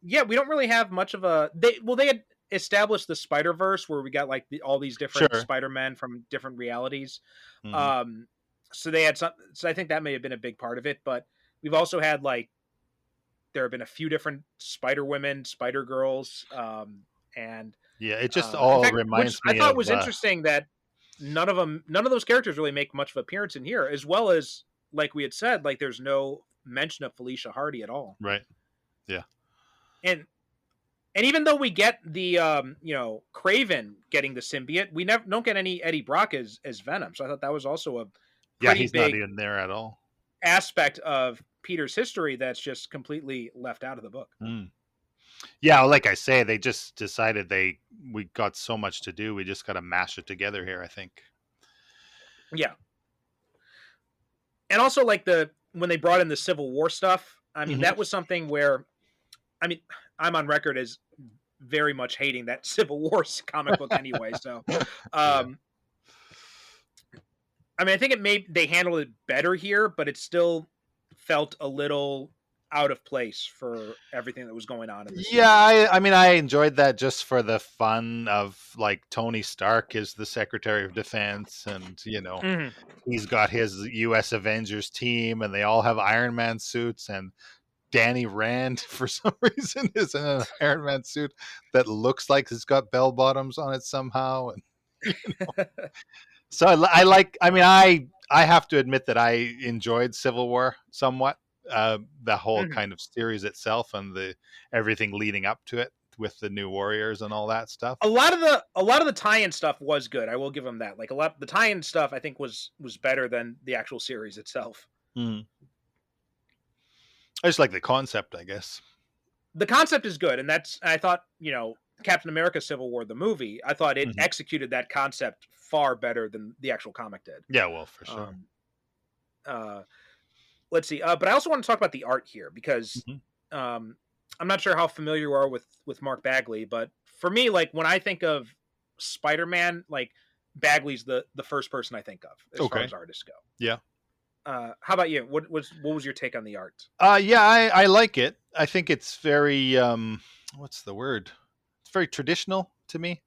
Yeah, we don't really have much of a they had established the Spider-Verse where we got like all these different Spider-Men from different realities. So they had some, so I think that may have been a big part of it, but we've also had like there have been a few different Spider-Women, Spider-Girls, and it just all reminds me. I thought was interesting that none of those characters really make much of an appearance in here, as well as like we had said, like there's no mention of Felicia Hardy at all. Right. Yeah. And even though we get the Kraven getting the symbiote, we don't get any Eddie Brock as Venom. So I thought that was also a he's not in there at all. Aspect of Peter's history that's just completely left out of the book. Yeah, like I say, they just decided we got so much to do, we just got to mash it together here, I think. Yeah. And also like when they brought in the Civil War stuff, I mean, that was something where, I mean, I'm on record as very much hating that Civil War comic book anyway. So, I mean, I think they handled it better here, but it still felt a little out of place for everything that was going on in this series. I mean, I enjoyed that just for the fun of like Tony Stark is the Secretary of Defense, and he's got his U.S. Avengers team, and they all have Iron Man suits, and Danny Rand for some reason is in an Iron Man suit that looks like it's got bell bottoms on it somehow, and so I have to admit that I enjoyed Civil War somewhat. The whole kind of series itself and everything leading up to it with the New Warriors and all that stuff. A lot of the tie-in stuff was good. I will give them that. Like the tie-in stuff I think was better than the actual series itself. I just like the concept, I guess. The concept is good, and I thought, Captain America Civil War, the movie, I thought it executed that concept far better than the actual comic did. Yeah, well, for sure. Let's see. But I also want to talk about the art here because I'm not sure how familiar you are with Mark Bagley, but for me, like when I think of Spider-Man, like Bagley's the first person I think of as far as artists go. Yeah. How about you? What was your take on the art? I like it. I think it's very what's the word? It's very traditional to me.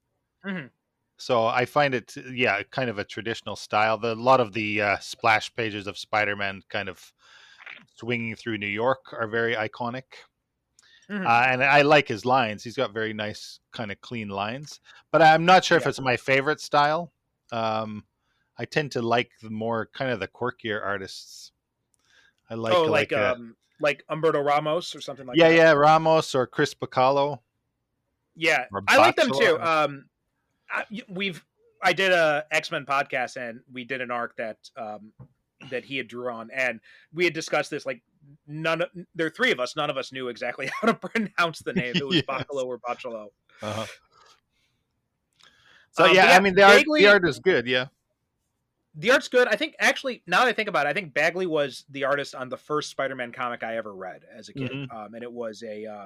So I find it, kind of a traditional style. A lot of the splash pages of Spider-Man kind of swinging through New York are very iconic. And I like his lines. He's got very nice, kind of clean lines. But I'm not sure if it's my favorite style. I tend to like the more kind of the quirkier artists. I like like Humberto Ramos or something like that. Yeah, Ramos or Chris Bacalo. Yeah, I like them too. I did a X-Men podcast and we did an arc that he had drew on, and we had discussed this. Like there are three of us. None of us knew exactly how to pronounce the name. It was Bacalo or Bacalo. So I mean the art is good. Yeah. The art's good. I think actually, now that I think about it, I think Bagley was the artist on the first Spider-Man comic I ever read as a kid, and it was a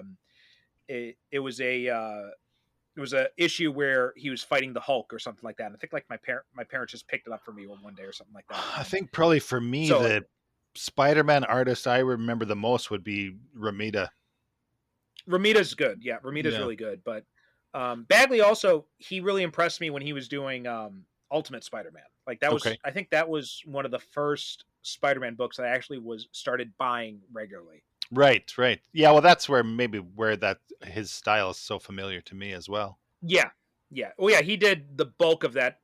issue where he was fighting the Hulk or something like that. And I think like my parents just picked it up for me one day or something like that. I think probably for me the Spider-Man artist I remember the most would be Romita. Romita's good. Yeah, Romita's really good. But Bagley also, he really impressed me when he was doing Ultimate Spider-Man. Like that was, I think that was one of the first Spider-Man books I actually started buying regularly. Right. Yeah, well, that's where that his style is so familiar to me as well. Yeah. Well, yeah, he did the bulk of that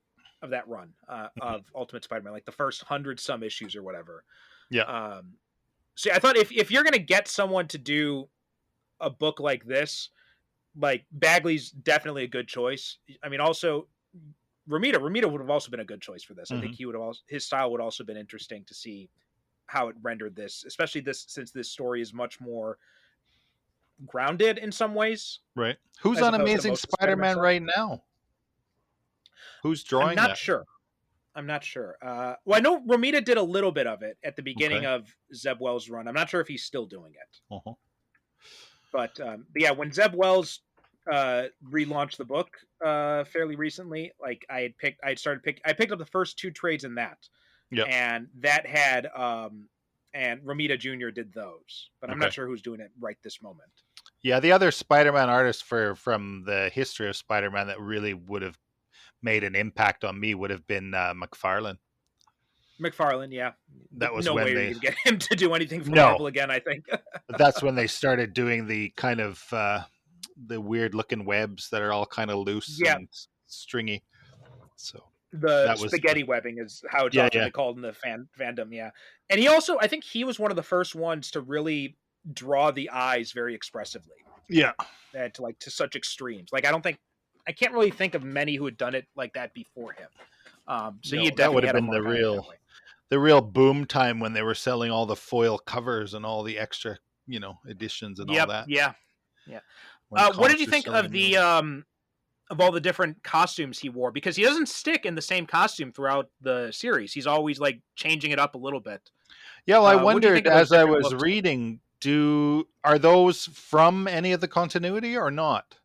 run of Ultimate Spider-Man, like the first 100-some issues or whatever. Yeah. So I thought if you're gonna get someone to do a book like this, like Bagley's definitely a good choice. I mean, also Romita would have also been a good choice for this. I think he would have also, his style would also been interesting to see how it rendered this, especially this, since this story is much more grounded in some ways. Right. Who's on Amazing Spider-Man right now? Who's drawing I'm not that? sure. I'm not sure. Well, I know Romita did a little bit of it at the beginning of Zeb Wells' run. I'm not sure if he's still doing it. But yeah, when Zeb Wells relaunched the book fairly recently, like I picked up the first 2 trades in that. Yeah. And that had and Romita Jr. did those, but I'm not sure who's doing it right this moment. Yeah, the other Spider-Man artist from the history of Spider-Man that really would have made an impact on me would have been McFarlane. Yeah. That was no when way they you could get him to do anything for Marvel again, I think. That's when they started doing the kind of the weird looking webs that are all kind of loose and stringy. So the spaghetti webbing is how it's often called in the fandom. Yeah. And he also, I think he was one of the first ones to really draw the eyes very expressively. Yeah. To such extremes. Like, I can't really think of many who had done it like that before him. So you definitely that would have been the real boom time when they were selling all the foil covers and all the extra, editions and all that. Yeah. What did you think of the of all the different costumes he wore? Because he doesn't stick in the same costume throughout the series. He's always like changing it up a little bit. Yeah, well, I wondered as I was reading, are those from any of the continuity or not?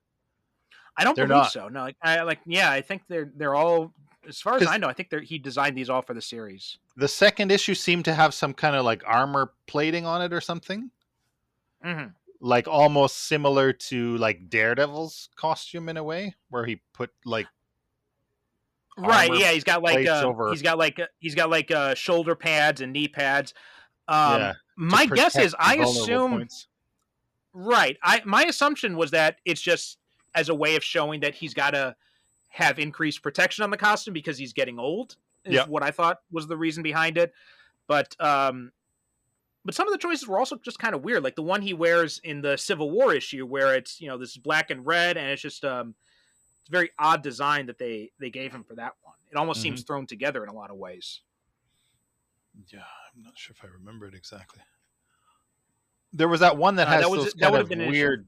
I don't believe so. No, I think they're all, as far as I know, I think he designed these all for the series. The second issue seemed to have some kind of like armor plating on it or something. Mm-hmm. Like almost similar to like Daredevil's costume in a way, where he put like he's got like shoulder pads and knee pads. My guess is I assume points. My assumption was that it's just as a way of showing that he's got to have increased protection on the costume because he's getting old. Is what I thought was the reason behind it. But some of the choices were also just kind of weird. Like the one he wears in the Civil War issue where it's, this black and red, and it's just it's a very odd design that they gave him for that one. It almost seems thrown together in a lot of ways. Yeah, I'm not sure if I remember it exactly. There was that one that has those kind of weird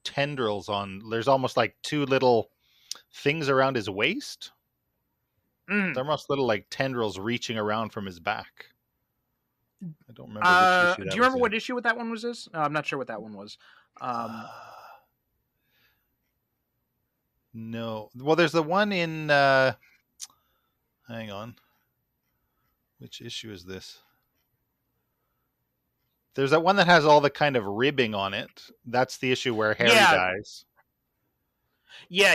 tendrils on. There's almost like 2 little things around his waist. They're almost little like tendrils reaching around from his back. I don't remember which issue that do you remember what issue what that one was? I'm not sure what that one was. No. Well, there's the one in hang on. Which issue is this? There's that one that has all the kind of ribbing on it. That's the issue where Harry dies. Yeah.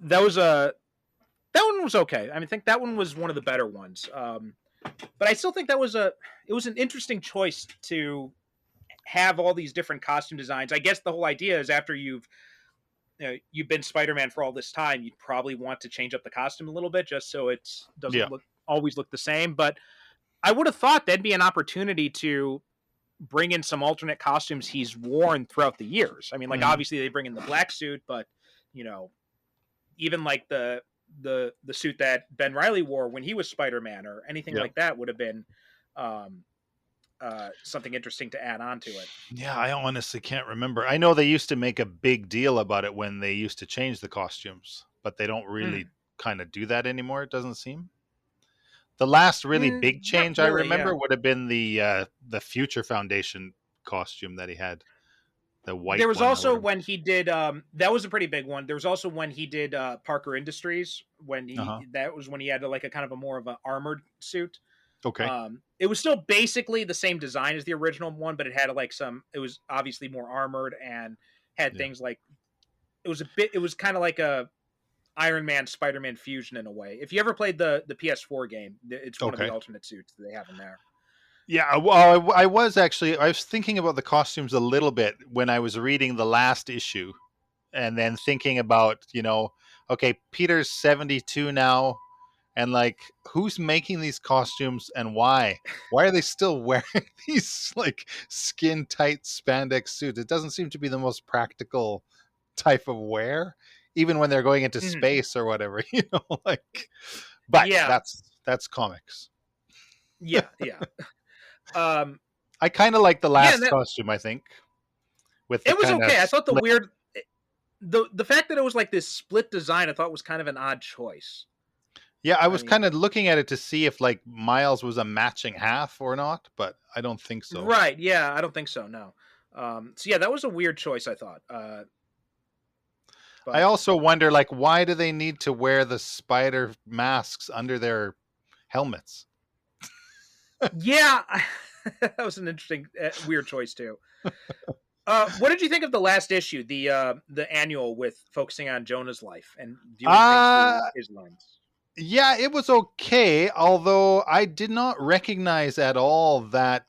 That one was okay. I think that one was one of the better ones. But I still think it was an interesting choice to have all these different costume designs. I guess the whole idea is after you've been Spider-Man for all this time, you'd probably want to change up the costume a little bit just so it doesn't always look the same. But I would have thought that'd be an opportunity to bring in some alternate costumes he's worn throughout the years. I mean, obviously they bring in the black suit, but even like the suit that Ben Reilly wore when he was Spider-Man or anything like that would have been something interesting to add on to it. Yeah, I honestly can't remember. I know they used to make a big deal about it when they used to change the costumes, but they don't really kind of do that anymore, it doesn't seem. The last really big change I remember would have been the Future Foundation costume that he had. The white. There was also when he did that was a pretty big one. There was also when he did Parker Industries when he that was when he had like a kind of a more of an armored suit. Okay. It was still basically the same design as the original one, but it had like it was obviously more armored and had things like it was kind of like a Iron Man Spider-Man fusion in a way. If you ever played the PS4 game, it's one of the alternate suits that they have in there. Yeah, well, I was thinking about the costumes a little bit when I was reading the last issue and then thinking about, okay, Peter's 72 now and like, who's making these costumes and why? Why are they still wearing these like skin tight spandex suits? It doesn't seem to be the most practical type of wear, even when they're going into space or whatever, like. But that's comics. Yeah. I kind of like the last costume, I think. It was okay. I thought the fact that it was like this split design, I thought was kind of an odd choice. Yeah, I was kind of looking at it to see if like Miles was a matching half or not, but I don't think so. Right? Yeah, I don't think so. No. So yeah, that was a weird choice, I thought. I also wonder, like, why do they need to wear the spider masks under their helmets? Yeah, that was an interesting, weird choice too. What did you think of the last issue, the annual with focusing on Jonah's life and viewing things through his lens? Yeah, it was okay, although I did not recognize at all that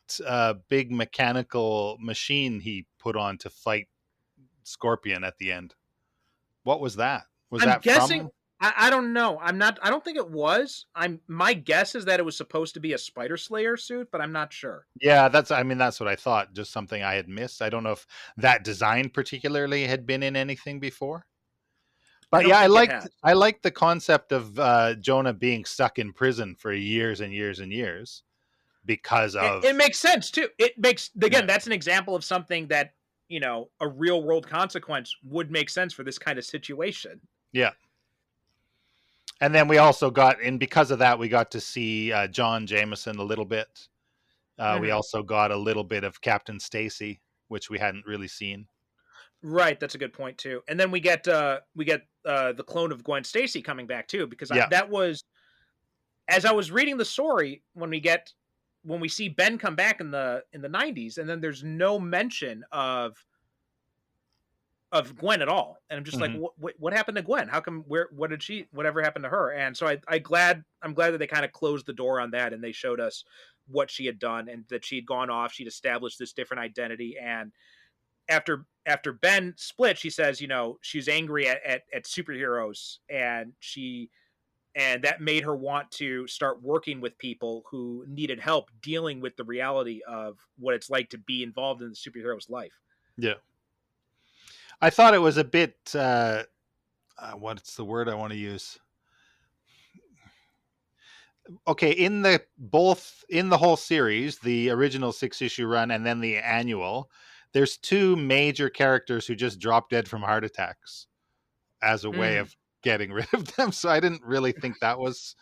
big mechanical machine he put on to fight Scorpion at the end. What was that? I'm guessing. I don't know. I don't think it was. My guess is that it was supposed to be a Spider Slayer suit, but I'm not sure. Yeah, that's what I thought. Just something I had missed. I don't know if that design particularly had been in anything before. But yeah, I liked the concept of Jonah being stuck in prison for years and years and years because of it makes sense too. It makes that's an example of something that, a real world consequence would make sense for this kind of situation. Yeah. And then we also because of that, we got to see John Jameson a little bit. We also got a little bit of Captain Stacy, which we hadn't really seen. Right, that's a good point too. And then we get the clone of Gwen Stacy coming back too, because that was, as I was reading the story, when we see Ben come back in the 90s, and then there's no mention of Gwen at all, and I'm just like, what happened to Gwen? How come? Whatever happened to her? And so I'm glad that they kind of closed the door on that, and they showed us what she had done, and that she had gone off, she'd established this different identity, and after Ben split, she says, she's angry at superheroes, and that made her want to start working with people who needed help dealing with the reality of what it's like to be involved in the superhero's life. Yeah. I thought it was a bit, what's the word I want to use? Okay, in the whole series, the original 6-issue run and then the annual, there's 2 major characters who just drop dead from heart attacks as a way of getting rid of them. So I didn't really think that was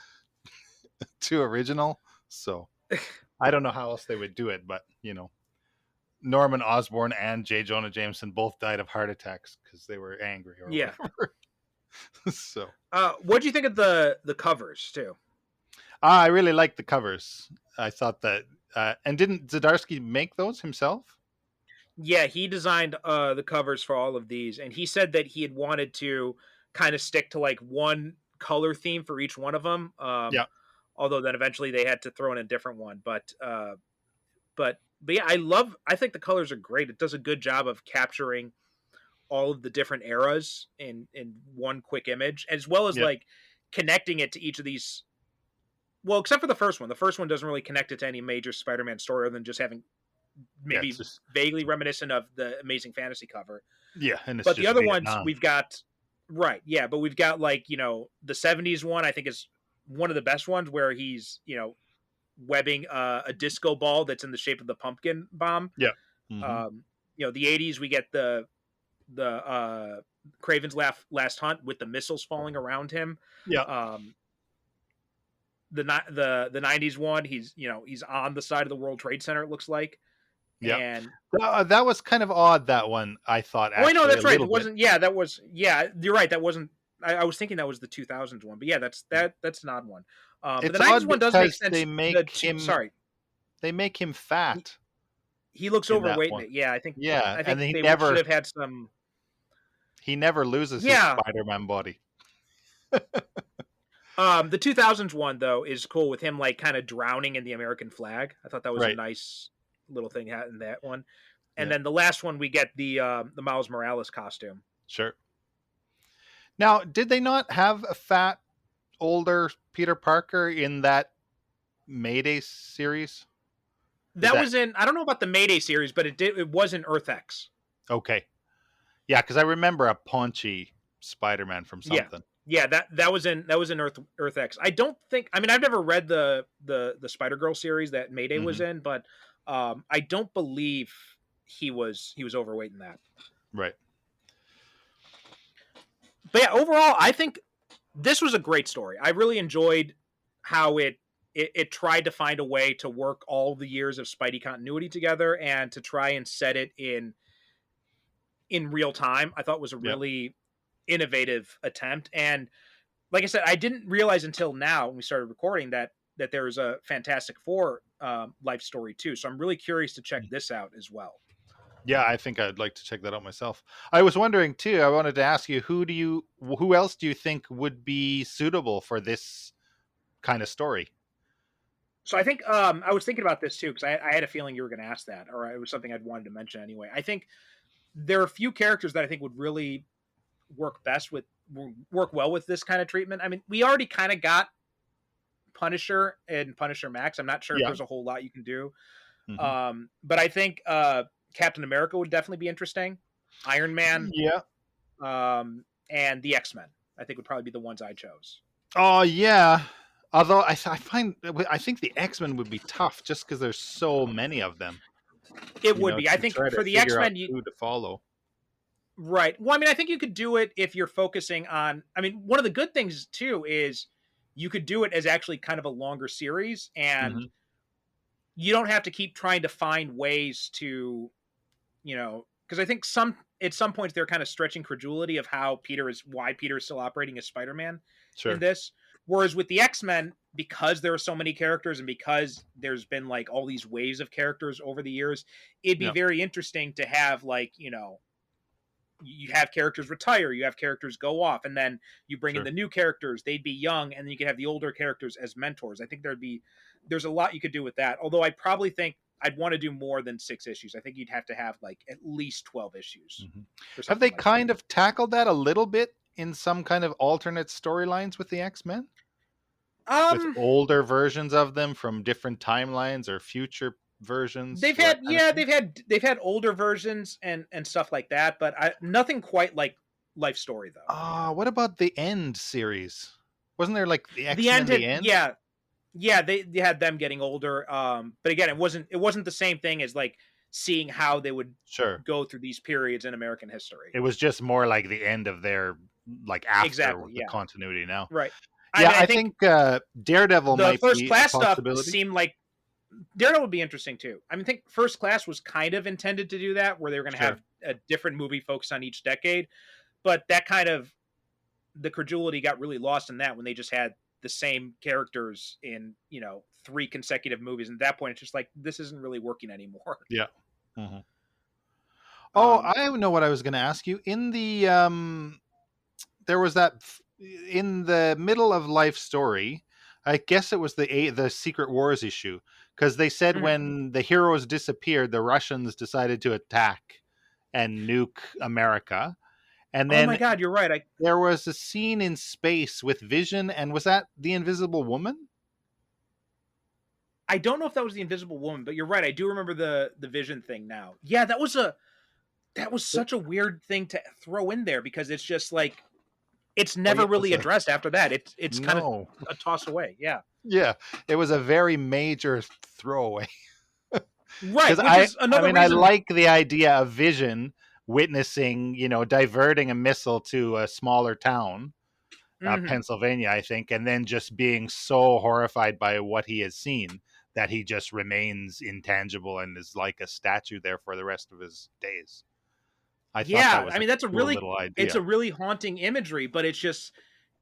too original. So I don't know how else they would do it, but Norman Osborn and J. Jonah Jameson both died of heart attacks because they were angry or whatever. So what do you think of the covers too? I really liked the covers. I thought that and didn't Zdarsky make those himself? Yeah, he designed the covers for all of these, and he said that he had wanted to kind of stick to like one color theme for each one of them. Although then eventually they had to throw in a different one, but yeah, I think the colors are great. It does a good job of capturing all of the different eras in one quick image, as well as like connecting it to each of these. Well, except for the first one. The first one doesn't really connect it to any major Spider-Man story other than just having maybe vaguely reminiscent of the Amazing Fantasy cover. Yeah, but the other ones we've got but we've got like, the 70s one I think is one of the best ones, where he's, webbing a disco ball that's in the shape of the pumpkin bomb. Yeah. The 80s we get the Kraven's Last Hunt with the missiles falling around him. Yeah. The 90s one, he's on the side of the World Trade Center, it looks like. Yeah, and that was kind of odd, that one, I thought. Oh, no, that's right. It wasn't. Yeah, that was. Yeah, you're right. That wasn't. I was thinking that was the 2000s one, but yeah, that's an odd one. But the 90s one does make sense. They make him. Sorry, they make him fat. He looks overweight in it. Yeah, I think. Yeah, I think they should have had some. He never loses his Spider-Man body. The 2000s one though is cool, with him like kind of drowning in the American flag. I thought that was a nice little thing in that one. And then the last one we get the Miles Morales costume. Sure. Now, did they not have a fat older Peter Parker in that Mayday series? That was in, I don't know about the Mayday series, but it was in Earth X. Okay. Yeah, because I remember a paunchy Spider-Man from something. Yeah, that was in Earth X. I don't think, I mean, I've never read the Spider-Girl series that Mayday was in, but I don't believe he was overweight in that. Right. But yeah, overall, I think this was a great story. I really enjoyed how it tried to find a way to work all the years of Spidey continuity together and to try and set it in real time. I thought it was a really innovative attempt. And like I said, I didn't realize until now when we started recording that there was a Fantastic Four life story too. So I'm really curious to check this out as well. Yeah, I think I'd like to check that out myself. I was wondering too, I wanted to ask you, who else do you think would be suitable for this kind of story? So I think I was thinking about this too, because I had a feeling you were going to ask that, or it was something I'd wanted to mention anyway. I think there are a few characters that I think would really work well with this kind of treatment. I mean, we already kind of got Punisher and Punisher Max. I'm not sure if there's a whole lot you can do. But I think Captain America would definitely be interesting. Iron Man. Yeah. And the X-Men, I think, would probably be the ones I chose. Oh, yeah. Although I think the X-Men would be tough just because there's so many of them. It would be. I think for the X-Men, who to follow. Right. Well, I mean, I think you could do it if you're focusing on. I mean, one of the good things too is you could do it as actually kind of a longer series, and you don't have to keep trying to find ways to, because I think at some points they're kind of stretching credulity of why Peter is still operating as Spider-Man in this. Whereas with the X-Men, because there are so many characters and because there's been like all these waves of characters over the years, it'd be very interesting to have you have characters retire, you have characters go off, and then you bring in the new characters, they'd be young, and then you could have the older characters as mentors. I think there's a lot you could do with that. Although I probably think I'd want to do more than 6 issues. I think you'd have to have like at least 12 issues. Have they kind of tackled that a little bit in some kind of alternate storylines with the X-Men? With older versions of them from different timelines or future versions. They've had older versions and stuff like that, but nothing quite like Life Story though. What about the End series? Wasn't there like the X-Men the End? Yeah, they had them getting older. But again, it wasn't the same thing as like seeing how they would go through these periods in American history. It was just more like the end of their like after the continuity now. Right. Yeah, I think Daredevil might be First Class a stuff seemed like Daredevil would be interesting too. I mean, I think First Class was kind of intended to do that, where they were going to have a different movie focused on each decade, but that kind of the credulity got really lost in that when they just had the same characters in 3 consecutive movies, and at that point it's just like this isn't really working anymore. Yeah. I know what I was going to ask you. In the there was that in the middle of Life Story, I guess it was the Secret Wars issue, because they said when the heroes disappeared, the Russians decided to attack and nuke America. And then, oh my God, you're right. There was a scene in space with Vision, and was that the Invisible Woman? I don't know if that was the Invisible Woman, but you're right. I do remember the Vision thing now. Yeah, that was such a weird thing to throw in there, because it's just like it's never really addressed after that. It's kind of a toss away. Yeah. Yeah, it was a very major throwaway. Right. I like the idea of Vision witnessing, diverting a missile to a smaller town, Pennsylvania, I think, and then just being so horrified by what he has seen that he just remains intangible and is like a statue there for the rest of his days. That's a really little idea. It's a really haunting imagery, but it's just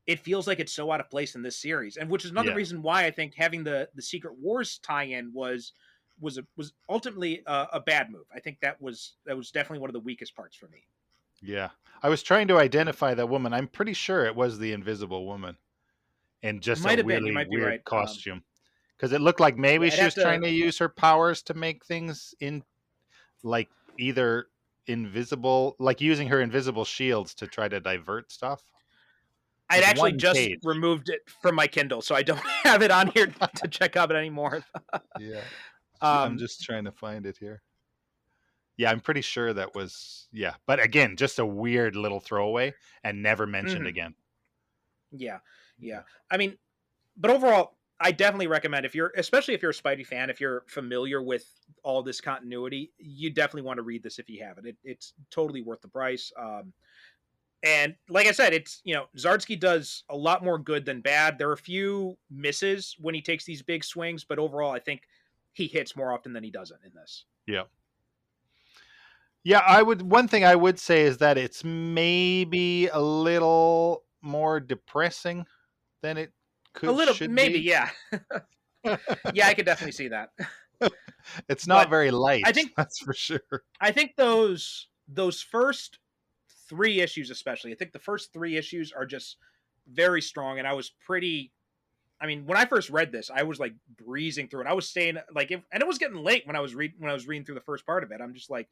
it feels like it's so out of place in this series, and which is another reason why I think having the Secret Wars tie-in was ultimately a bad move. I think that was definitely one of the weakest parts for me. Yeah, I was trying to identify that woman. I'm pretty sure it was the Invisible Woman, and just a really weird costume, because it looked like maybe she was trying to use her powers to make things in like either invisible, like using her invisible shields to try to divert stuff. I'd actually just removed it from my Kindle, so I don't have it on here to check out it anymore. Yeah. I'm just trying to find it here. Yeah, I'm pretty sure that was, yeah. But again, just a weird little throwaway and never mentioned again. Yeah. I mean, but overall, I definitely recommend, especially if you're a Spidey fan, if you're familiar with all this continuity, you definitely want to read this if you haven't. It's totally worth the price. And like I said, it's, Zardsky does a lot more good than bad. There are a few misses when he takes these big swings, but overall, I think he hits more often than he doesn't in this. Yeah. Yeah, one thing I would say is that it's maybe a little more depressing than it should maybe, be. Yeah. Yeah, I could definitely see that. It's not very light, I think, that's for sure. I think those first 3 issues, especially, I think the first 3 issues are just very strong, and I was pretty. I mean, when I first read this, I was like breezing through it. I was staying and it was getting late when I was reading through the first part of it. I'm just like,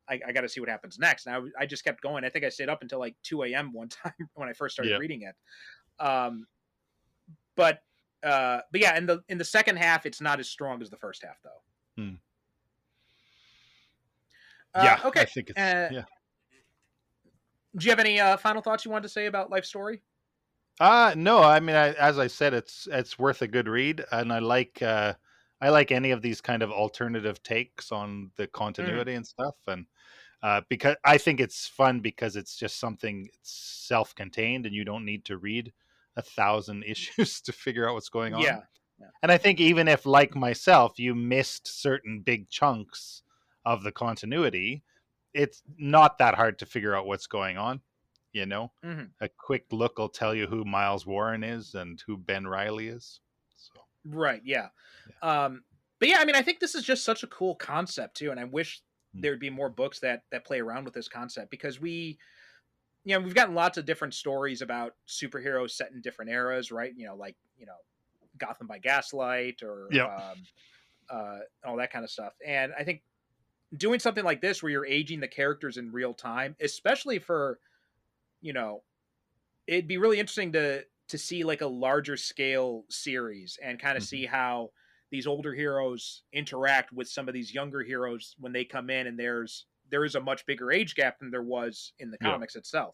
I got to see what happens next. And I just kept going. I think I stayed up until like 2 a.m. one time when I first started reading it. But yeah, in the second half, it's not as strong as the first half, though. Yeah. Okay. I think it's yeah. Do you have any final thoughts you wanted to say about Life Story? No. I mean, as I said, it's worth a good read, and I like any of these kind of alternative takes on the continuity and stuff, and because I think it's fun because it's just something self-contained, and you don't need to read 1,000 issues to figure out what's going on. Yeah. And I think even if, like myself, you missed certain big chunks of the continuity, it's not that hard to figure out what's going on. A quick look will tell you who Miles Warren is and who Ben Reilly is. So. Right. Yeah. But yeah, I mean, I think this is just such a cool concept too, and I wish there'd be more books that play around with this concept, because we've gotten lots of different stories about superheroes set in different eras, right? Gotham by Gaslight or all that kind of stuff. And I think doing something like this where you're aging the characters in real time, especially for, it'd be really interesting to see like a larger scale series and kind of see how these older heroes interact with some of these younger heroes when they come in, and there is a much bigger age gap than there was in the comics itself.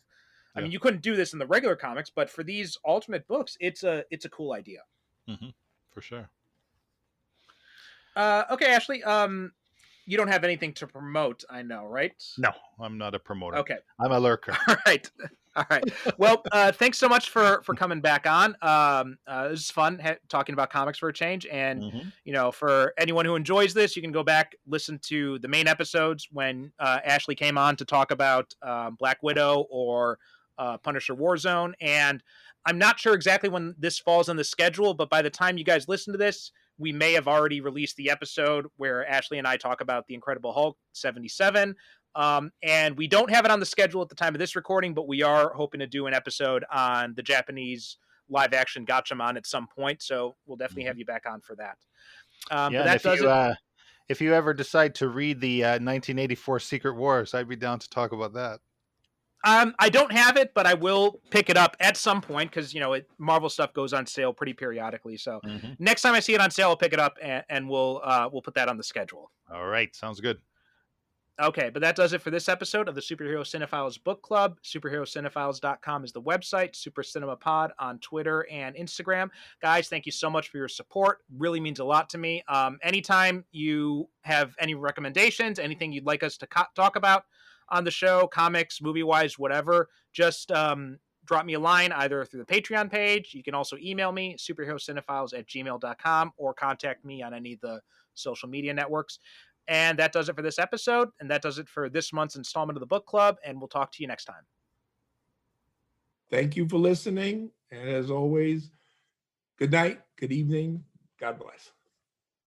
I mean, you couldn't do this in the regular comics, but for these alternate books, it's a cool idea. For sure. Okay, Ashley. You don't have anything to promote, I know, right? No, I'm not a promoter. Okay. I'm a lurker. All right. Well, thanks so much for coming back on. It was fun talking about comics for a change. And, for anyone who enjoys this, you can go back, listen to the main episodes when Ashley came on to talk about Black Widow or Punisher Warzone. And I'm not sure exactly when this falls on the schedule, but by the time you guys listen to this, we may have already released the episode where Ashley and I talk about the Incredible Hulk 77. And we don't have it on the schedule at the time of this recording, but we are hoping to do an episode on the Japanese live action Gatchaman at some point. So we'll definitely have you back on for that. But that if you ever decide to read the 1984 Secret Wars, I'd be down to talk about that. I don't have it, but I will pick it up at some point because, Marvel stuff goes on sale pretty periodically. So next time I see it on sale, I'll pick it up and we'll put that on the schedule. All right. Sounds good. Okay, but that does it for this episode of the Superhero Cinephiles Book Club. SuperheroCinephiles.com is the website. Super Cinema Pod on Twitter and Instagram. Guys, thank you so much for your support. Really means a lot to me. Anytime you have any recommendations, anything you'd like us to talk about on the show, comics, movie-wise, whatever, just drop me a line either through the Patreon page. You can also email me, superherocinephiles@gmail.com, or contact me on any of the social media networks. And that does it for this episode, and that does it for this month's installment of the Book Club, and we'll talk to you next time. Thank you for listening, and as always, good night, good evening, God bless.